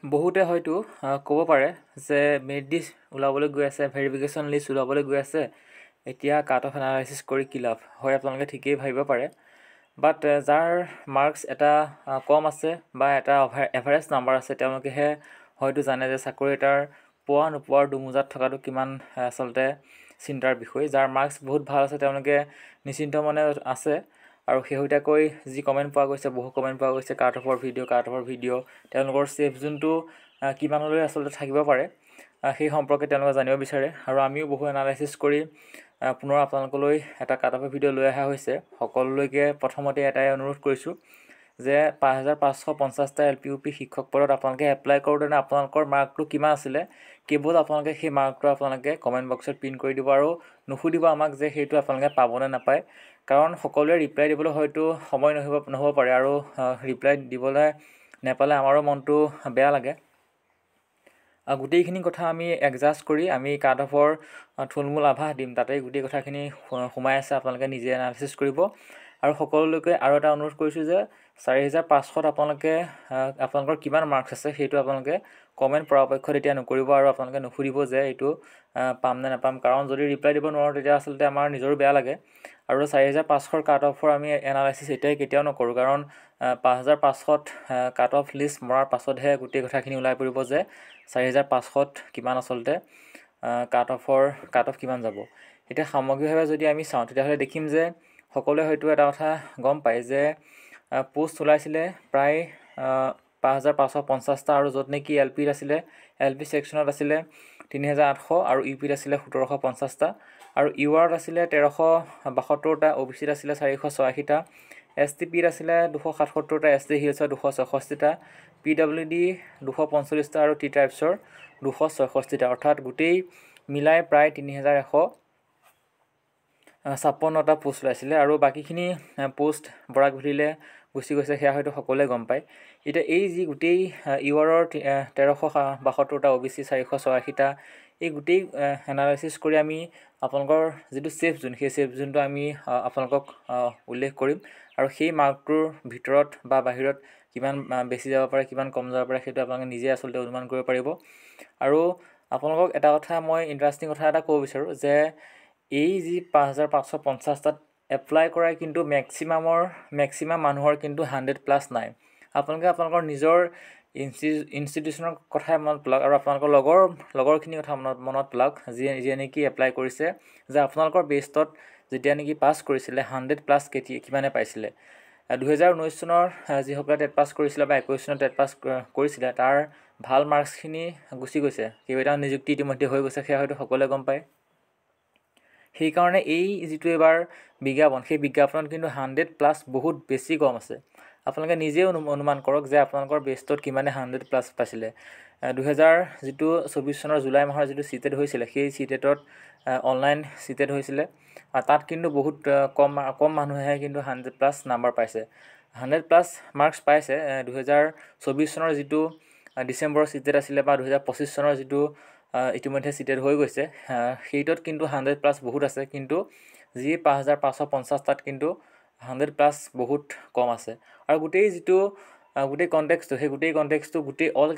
বহুতে হয়তো ক'ব পাৰে যে মেৰিট লিষ্ট ওলাবলৈ গৈ আছে, ভেৰিফিকেশ্যন লিষ্ট ওলাবলৈ গৈ আছে, এতিয়া কাট অফ এনালাইচিছ কৰি কি লাভ হয়, আপোনালোকে ঠিকেই ভাবিব পাৰে। বাট যাৰ মাৰ্কছ এটা কম আছে বা এটা এভাৰেজ নাম্বাৰ আছে, তেওঁলোকেহে হয়তো জানে যে চাকৰি এটাৰ পোৱা নোপোৱাৰ দুমোজাত থকাটো কিমান আচলতে চিন্তাৰ বিষয়। যাৰ মাৰ্কছ বহুত ভাল আছে তেওঁলোকে নিশ্চিন্ত মনে আছে। আৰু শেহতীয়াকৈ যি কমেণ্ট পোৱা গৈছে, বহু কমেণ্ট পোৱা গৈছে কাট অফৰ ভিডিঅ', তেওঁলোকৰ ছেফ জোনটো কিমানলৈ আচলতে থাকিব পাৰে সেই সম্পৰ্কে তেওঁলোকে জানিব বিচাৰে। আৰু আমিও বহু এনালাইচিছ কৰি পুনৰ আপোনালোকলৈ এটা কাট অফৰ ভিডিঅ' লৈ অহা হৈছে। সকলোলৈকে প্ৰথমতে এটাই অনুৰোধ কৰিছোঁ যে 5550টা LPUP শিক্ষক পদত আপোনালোকে এপ্লাই কৰোঁতে আপোনালোকৰ মাৰ্কটো কিমান আছিলে, কেৱল আপোনালোকে সেই মাৰ্কটো আপোনালোকে কমেণ্ট বক্সত প্ৰিণ্ট কৰি দিব আৰু নুসুধিব আমাক যে সেইটো আপোনালোকে পাবনে নাপায়। কাৰণ সকলোৱে ৰিপ্লাই দিবলৈ হয়তো সময় নহ'ব পাৰে, আৰু ৰিপ্লাই দিবলৈ নেপালে আমাৰো মনটো বেয়া লাগে। গোটেইখিনি কথা আমি এডজাষ্ট কৰি আমি কাট অফৰ থুলমূল আভাস দিম, তাতেই গোটেই কথাখিনি সোমাই আছে, আপোনালোকে নিজে এনালাইচিছ কৰিব। আৰু সকলোলৈকে আৰু এটা অনুৰোধ কৰিছোঁ যে 4500ত আপোনালোকৰ কিমান মাৰ্কছ আছে সেইটো আপোনালোকে কমেণ্ট পৰাপক্ষত এতিয়া নকৰিব, আৰু আপোনালোকে নুসুধিব যে এইটো পাম নে নাপাম। কাৰণ যদি ৰিপ্লাই দিব নোৱাৰোঁ তেতিয়া আচলতে আমাৰ নিজৰো বেয়া লাগে। আৰু 4500ৰ কাট অফৰ আমি এনালাইচিছ এতিয়াই কেতিয়াও নকৰোঁ, কাৰণ 5500ত কাট অফ লিষ্ট মৰাৰ পাছতহে গোটেই কথাখিনি ওলাই পৰিব যে 4500ত কিমান আচলতে কাট অফ কিমান যাব। এতিয়া সামগ্ৰিকভাৱে যদি আমি চাওঁ তেতিয়াহ'লে দেখিম যে সকলোৱে হয়তো এটা কথা গম পায় যে পোষ্ট ওলাইছিলে প্ৰায় 5550টা, আৰু য'ত নেকি LPত আছিলে, LP ছেকশ্যনত আছিলে 3800, আৰু UPত আছিলে 1750টা, আৰু URত আছিলে 1372টা, OBCত আছিলে 486টা, STPত আছিলে 277টা, ST হিলছৰ 264টা, PWD 245টা, আৰু T টাইপছৰ 266টা, অৰ্থাৎ গোটেই মিলাই প্ৰায় 3156টা পোষ্ট ওলাইছিলে। আৰু বাকীখিনি পোষ্ট বৰাক ভেলীলৈ গুচি গৈছে, সেয়া হয়তো সকলোৱে গম পায়। এতিয়া এই যি গোটেই URৰ 1372টা, OBC 486টা, এই গোটেই এনালাইচিছ কৰি আমি আপোনালোকৰ যিটো ছেফ জোন, সেই ছেফ জোনটো আমি আপোনালোকক উল্লেখ কৰিম। আৰু সেই মাৰ্কটোৰ ভিতৰত বা বাহিৰত কিমান বেছি যাব পাৰে, কিমান কম যাব পাৰে, সেইটো আপোনালোকে নিজে আচলতে অনুমান কৰিব পাৰিব। আৰু আপোনালোকক এটা কথা মই ইণ্টাৰেষ্টিং কথা এটা ক'ব বিচাৰোঁ যে এই যি 5550টাত এপ্লাই কৰাই কিন্তু মেক্সিমাম মানুহৰ কিন্তু 100+ নাই। আপোনালোকে আপোনালোকৰ নিজৰ ইনষ্টিটিউশ্যনৰ কথাই মনত পেলাওক, আৰু আপোনালোকৰ লগৰখিনিৰ কথা মনত পেলাওক যিয়ে নেকি এপ্লাই কৰিছে, যে আপোনালোকৰ বেষ্টত যেতিয়া নেকি পাছ কৰিছিলে 100+ কিমানে পাইছিলে। 2019 চনৰ যিসকলে টেট পাছ কৰিছিলে বা 21 চনত টেট পাছ কৰিছিলে, তাৰ ভাল মাৰ্কছখিনি গুচি গৈছে, কেইবাটাও নিযুক্তি ইতিমধ্যে হৈ গৈছে, সেয়া হয়তো সকলোৱে গম পায়। সেইকাৰণে এই যিটো এইবাৰ বিজ্ঞাপন, সেই বিজ্ঞাপনত কিন্তু 100+ বহুত বেছি কম আছে। আপোনালোকে নিজেই অনুমান কৰক যে আপোনালোকৰ বেষ্টত কিমানে 100+ পাইছিলে। 2024 চনৰ জুলাই মাহৰ যিটো চিটেট হৈছিলে, সেই চিটেটত অনলাইন চিটেট হৈছিলে, তাত কিন্তু বহুত কম মানুহেহে কিন্তু 100+ নাম্বাৰ পাইছে। 100+ মাৰ্কছ পাইছে 2024 চনৰ যিটো ডিচেম্বৰৰ চিটেট আছিলে, বা 2025 চনৰ যিটো ইতিমধ্যে চিটেট হৈ গৈছে, সেইটোত কিন্তু 100+ বহুত আছে, কিন্তু যি 5550টাত কিন্তু 100+ বহুত কম আছে। আৰু গোটেই কণ্টেক্সটো, সেই গোটেই কণ্টেক্সটো গোটেই অল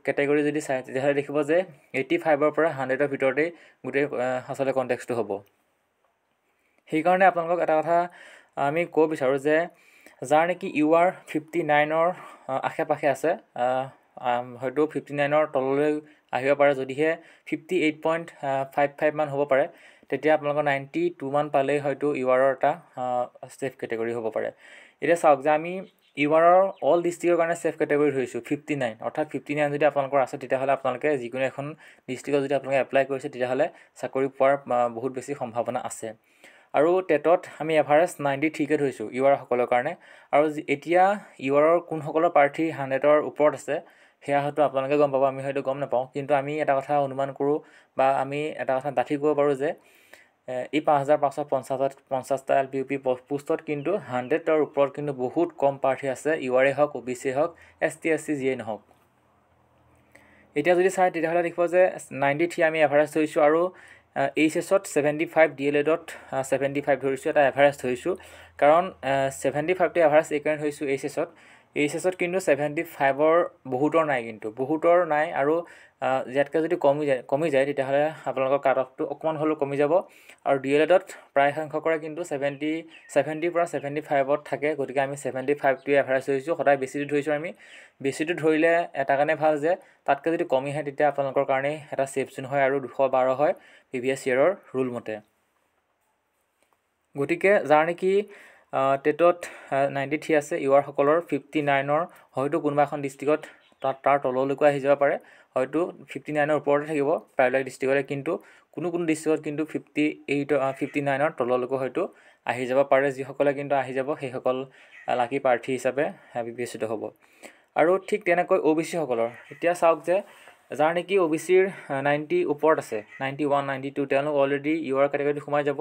কেটেগৰী যদি চায় তেতিয়াহ'লে দেখিব যে 85ৰ পৰা 100ৰ ভিতৰতেই গোটেই আচলতে কণ্টেক্সটো হ'ব। সেইকাৰণে আপোনালোকক এটা কথা আমি ক'ব বিচাৰোঁ যে যাৰ নেকি UR 59ৰ আশে-পাশে আছে, হয়তো 59ৰ তললৈ আহিব পাৰে, যদিহে 58.55 মান হ'ব পাৰে, তেতিয়া আপোনালোকৰ 92 মান পালেই হয়তো URৰ এটা ছেফ কেটেগৰী হ'ব পাৰে। এতিয়া চাওক যে আমি URৰ অল ডিষ্ট্ৰিক্টৰ কাৰণে ছেফ কেটেগৰী ধৰিছোঁ 59, অৰ্থাৎ 59 যদি আপোনালোকৰ আছে তেতিয়াহ'লে আপোনালোকে যিকোনো এখন ডিষ্ট্ৰিক্টত যদি আপোনালোকে এপ্লাই কৰিছে তেতিয়াহ'লে চাকৰি পোৱাৰ বহুত বেছি সম্ভাৱনা আছে। আৰু টেটত আমি এভাৰেজ 93কে ধৰিছোঁ UR সকলৰ কাৰণে। আৰু এতিয়া URৰ কোনসকলৰ প্ৰাৰ্থী 100ৰ ওপৰত আছে সেয়া হয়তো আপোনালোকে গম পাব, আমি হয়তো গম নাপাওঁ, কিন্তু আমি এটা কথা অনুমান কৰোঁ বা আমি এটা কথা ডাঠি ক'ব পাৰোঁ যে এই 5550টা LPUP পোষ্টত কিন্তু 100ৰ ওপৰত কিন্তু বহুত কম প্ৰাৰ্থী আছে, URএ হওক, OBC হওক, ST SC যিয়েই নহওক। এতিয়া যদি চাই তেতিয়াহ'লে দেখিব যে 93 আমি এভাৰেজ ধৰিছোঁ, আৰু HSত 75, DLEডত 75 ধৰিছোঁ, এটা এভাৰেজ ধৰিছোঁ। কাৰণ 75টো এভাৰেজ এইকাৰণে ধৰিছোঁ HSত, এইচএছত কিন্তু 75ৰ বহুতৰ নাই, কিন্তু বহুতৰ নাই। আৰু ইয়াতকৈ যদি কমি যায় তেতিয়াহ'লে আপোনালোকৰ কাট অফটো অকণমান হ'লেও কমি যাব। আৰু DLEDত প্ৰায় সংখ্যকৰে কিন্তু 70 পৰা 75ত থাকে। গতিকে আমি 75টোৱে এভাৰেজ ধৰিছোঁ, সদায় বেছিটো ধৰিছোঁ। আমি বেছিটো ধৰিলে এটা কাৰণে ভাল যে তাতকৈ যদি কমি আহে তেতিয়া আপোনালোকৰ কাৰণে এটা ছেফ জোন হয় আৰু 212 হয় প্ৰিভিয়াছ ইয়েৰৰ ৰুল মতে। গতিকে যাৰ নেকি টেটত 93 আছে, ইউআৰসকলৰ 59ৰ হয়তো কোনোবা এখন ডিষ্ট্ৰিক্টত তাৰ তললৈকো আহি যাব পাৰে, হয়তো 59ৰ ওপৰতে থাকিব প্ৰায়বিলাক ডিষ্ট্ৰিক্টতে, কিন্তু কোনো ডিষ্ট্ৰিক্টত কিন্তু 59ৰ তললৈকো হয়তো আহি যাব পাৰে। যিসকলে কিন্তু আহি যাব সেইসকল লাকি প্ৰাৰ্থী হিচাপে বিবেচিত হ'ব। আৰু ঠিক তেনেকৈ OBC সকলৰ এতিয়া চাওক যে যাৰ নেকি OBCৰ 90 ওপৰত আছে, 91, 92, তেওঁলোক অলৰেডি ইউআৰ কেটেগৰীত সোমাই যাব।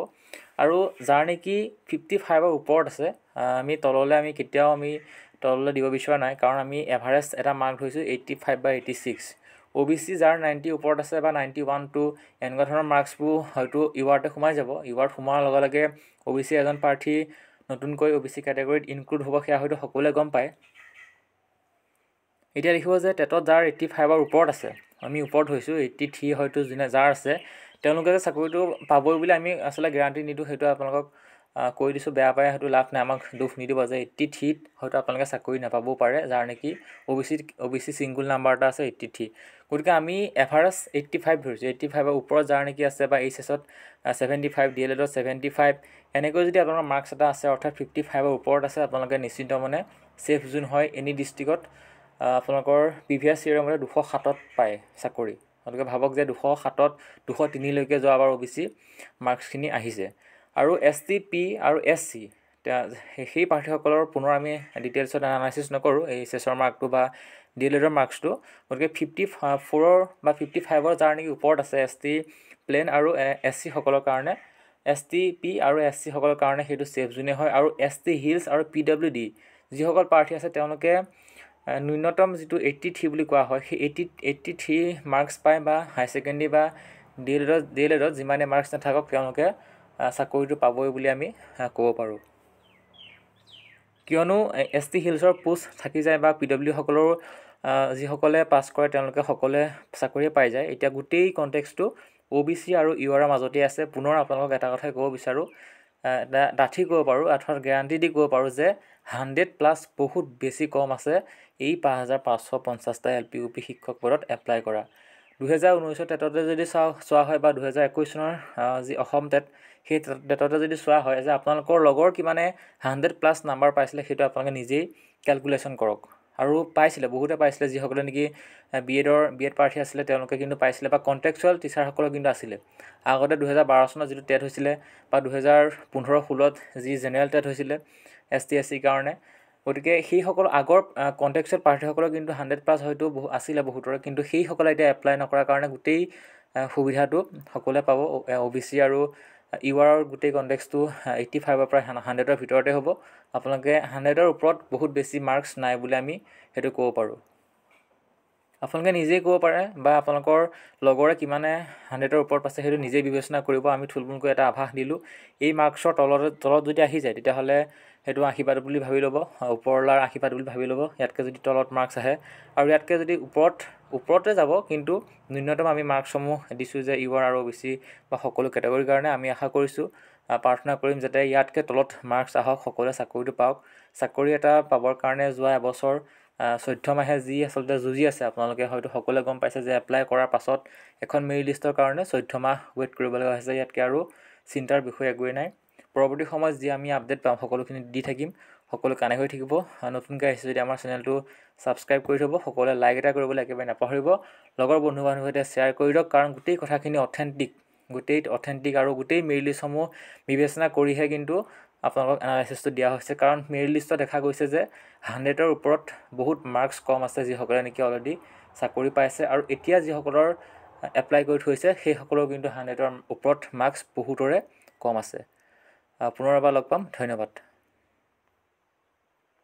আৰু যাৰ নেকি 55ৰ ওপৰত আছে, আমি কেতিয়াও তললৈ দিব বিচৰা নাই, কাৰণ আমি এভাৰেজ এটা মাৰ্ক ধৰিছোঁ 85 বা 86। OBC যাৰ 90 ওপৰত আছে বা 91 টু এনেকুৱা ধৰণৰ মাৰ্কছবোৰ হয়তো ইউআৰতে সোমাই যাব। ইউআৰত সোমোৱাৰ লগে লগে OBC এজন প্ৰাৰ্থী নতুনকৈ OBC কেটেগৰীত ইনক্লুড হ'ব, সেয়া হয়তো সকলোৱে গম পায়। এতিয়া দেখিব যে টেটত যাৰ 85ৰ ওপৰত আছে, আমি ওপৰত ধৰিছোঁ 83 হয়তো যাৰ আছে, তেওঁলোকে যে চাকৰিটো পাবই বুলি আমি আচলতে গেৰাণ্টি নিদিওঁ। সেইটো আপোনালোকক কৈ দিছোঁ, বেয়া পায় সেইটো লাভ নাই, আমাক দুখ নিদিব যে 83ত হয়তো আপোনালোকে চাকৰি নাপাবও পাৰে যাৰ নেকি OBC ছিংগুল নাম্বাৰ এটা আছে 83। গতিকে আমি এভাৰেজ 85 ধৰিছোঁ। 85ৰ ওপৰত যাৰ নেকি আছে বা এইচএছত 75, DLEDত 75, এনেকৈ যদি আপোনালোকৰ মাৰ্কছ এটা আছে, অৰ্থাৎ 55ৰ ওপৰত আছে, আপোনালোকে নিশ্চিন্ত মানে ছেফ জোন হয় এনি ডিষ্ট্ৰিক্টত। আপোনালোকৰ প্ৰিভিয়াছ ইয়েৰৰ মতে 207ত পায় চাকৰি। আপোনালোকে ভাবক যে 207ত 203লৈকে যোৱাবাৰ OBC মাৰ্কছখিনি আহিছে। আৰু ST, P আৰু SC সেই প্ৰাৰ্থীসকলৰ পুনৰ আমি ডিটেইলছত এনালাইচিছ নকৰোঁ এইচএছৰ মাৰ্কটো বা DLEDৰ মাৰ্কছটো। গতিকে 54 বা 55ৰ যাৰ নেকি ওপৰত আছে ST প্লেন আৰু SC সকলৰ কাৰণে, ST, P আৰু SC সকলৰ কাৰণে সেইটো ছেফ জোনে হয়। আৰু ST হিলছ আৰু PWD যিসকল প্ৰাৰ্থী আছে তেওঁলোকে ন্যূনতম যিটো 83 বুলি কোৱা হয়, সেই 83 মাৰ্কছ পায়, বা হাই ছেকেণ্ডেৰী বা DLEDত যিমানে মাৰ্কছ নাথাকক তেওঁলোকে চাকৰিটো পাবই বুলি আমি ক'ব পাৰোঁ। কিয়নো ST হিলছৰ পোষ্ট থাকি যায় বা PWD সকলৰ যিসকলে পাছ কৰে তেওঁলোকে সকলোৱে চাকৰিয়ে পাই যায়। এতিয়া গোটেই কণ্টেক্সটো OBC আৰু ইউআৰৰ মাজতেই আছে। পুনৰ আপোনালোকক এটা কথাই ক'ব বিচাৰোঁ, ডাঠি ক'ব পাৰোঁ, অৰ্থাৎ গেৰাণ্টি দি ক'ব পাৰোঁ যে 100+ বহুত বেছি কম আছে এই 5550টা LP UP শিক্ষক পদত এপ্লাই কৰা। 2019 টেটতে যদি চোৱা হয় বা 2021 চনৰ যি অসম টেট, সেই টেটতে যদি চোৱা হয় যে আপোনালোকৰ লগৰ কিমানে 100+ নাম্বাৰ পাইছিলে, সেইটো আপোনালোকে নিজেই কেলকুলেশ্যন কৰক। আৰু পাইছিলে, বহুতে পাইছিলে, যিসকলে নেকি বিএড প্ৰাৰ্থী আছিলে তেওঁলোকে কিন্তু পাইছিলে, বা কণ্টেক্সুৱেল টিচাৰসকলৰ কিন্তু আছিলে। আগতে 2012 চনত যিটো টেট হৈছিলে বা 2015-16ত যি জেনেৰেল টেট হৈছিলে ST SC কাৰণে, গতিকে সেইসকল আগৰ কণ্টেক্সুৱেল প্ৰাৰ্থীসকলৰ কিন্তু 100+ হয়তো আছিলে বহুতৰে, কিন্তু সেইসকলে এতিয়া এপ্লাই নকৰাৰ কাৰণে গোটেই সুবিধাটো সকলোৱে পাব। OBC আৰু ইউআৰৰ গোটেই কণ্টেক্সটো 85ৰ পৰা 100ৰ ভিতৰতে হ'ব। আপোনালোকে 100ৰ ওপৰত বহুত বেছি মাৰ্কছ নাই বুলি আমি সেইটো ক'ব পাৰোঁ। আপোনালোকে নিজেই ক'ব পাৰে বা আপোনালোকৰ লগৰে কিমানে 100ৰ ওপৰত পাইছে সেইটো নিজেই বিবেচনা কৰিব। আমি থুলমূলকৈ এটা আভাস দিলোঁ। এই মাৰ্কছৰ তলত যদি আহি যায় তেতিয়াহ'লে সেইটো আশীৰ্বাদ বুলি ভাবি ল'ব, ওপৰলাৰ আশীৰ্বাদ বুলি ভাবি ল'ব। ইয়াতকৈ যদি তলত মাৰ্কছ আহে, আৰু ইয়াতকৈ যদি ওপৰতে যাব, কিন্তু ন্যূনতম আমি মাৰ্কছসমূহ দিছোঁ যে ইউআৰ আৰু OBC বা সকলো কেটেগৰীৰ কাৰণে। আমি আশা কৰিছোঁ, প্ৰাৰ্থনা কৰিম যাতে ইয়াতকৈ তলত মাৰ্কছ আহক, সকলোৱে চাকৰিটো পাওক। চাকৰি এটা পাবৰ কাৰণে যোৱা এবছৰ 14 মাহে যি আচলতে যুঁজি আছে, আপোনালোকে হয়তো সকলোৱে গম পাইছে যে এপ্লাই কৰাৰ পাছত এখন মেৰিট লিষ্টৰ কাৰণে 14 মাহ ৱেইট কৰিব লগা হৈছে। ইয়াতকৈ আৰু চিন্তাৰ বিষয় একোৱেই নাই। পৰৱৰ্তী সময়ত যি আমি আপডেট পাম সকলোখিনি দি থাকিম। সকলো কানেক্ট হৈ থাকিব। নতুনকৈ আহিছে যদি আমাৰ চেনেলটো ছাবস্ক্ৰাইব কৰি থ'ব। সকলোৱে লাইক এটা কৰিবলৈ একেবাৰে নাপাহৰিব। লগৰ বন্ধু বান্ধৱীৰ সৈতে শ্বেয়াৰ কৰি দিয়ক, কাৰণ গোটেই কথাখিনি অথেণ্টিক আৰু গোটেই মেৰিট লিষ্টসমূহ বিবেচনা কৰিহে কিন্তু আপোনালোকক এনালাইচিছটো দিয়া হৈছে। কাৰণ মেৰিট লিষ্টত দেখা গৈছে যে 100ৰ ওপৰত বহুত মাৰ্কছ কম আছে, যিসকলে নেকি অলৰেডি চাকৰি পাইছে, আৰু এতিয়া যিসকলৰ এপ্লাই কৰি থৈছে সেইসকলৰ কিন্তু 100ৰ ওপৰত মাৰ্কছ বহুতৰে কম আছে। পুনৰ এবাৰ লগ পাম। ধন্যবাদ।